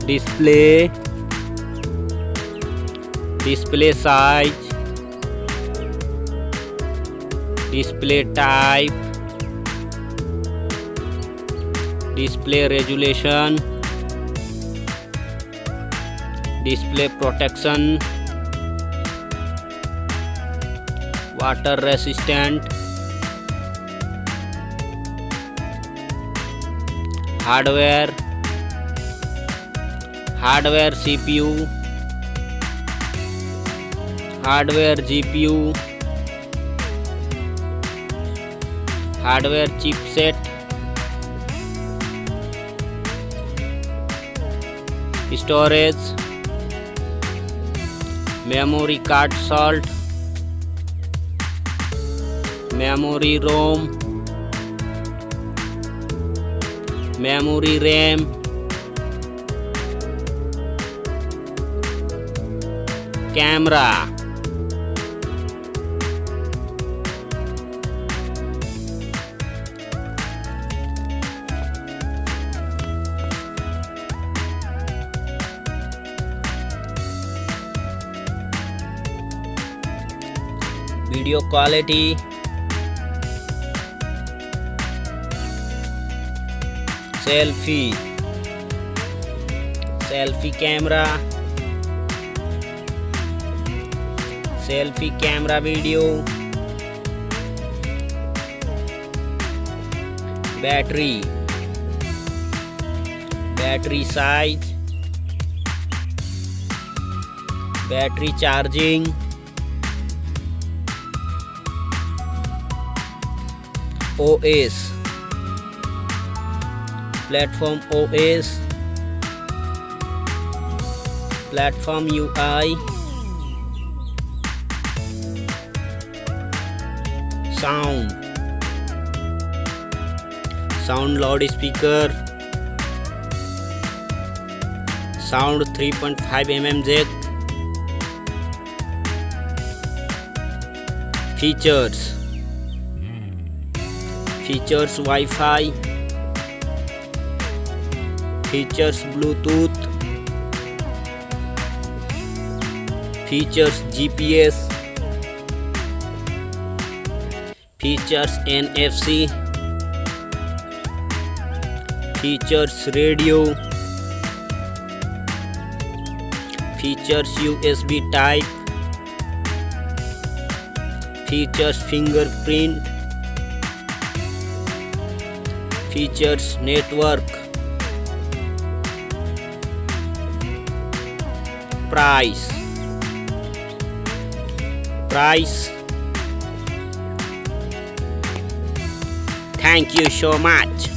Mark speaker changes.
Speaker 1: display, display size, display type, display resolution, display protection, water resistant, hardware, hardware CPU, hardware GPU, hardware chipset, storage, memory card slot, memory ROM, memory RAM, camera, video quality, selfie, selfie camera, selfie camera video, battery, battery size, battery charging, OS, platform OS, platform UI, sound, sound loudspeaker, sound 3.5 mm jack, features, features Wi-Fi, features Bluetooth, features GPS, features NFC, features radio, features USB type, features fingerprint, features network, price, thank you so much.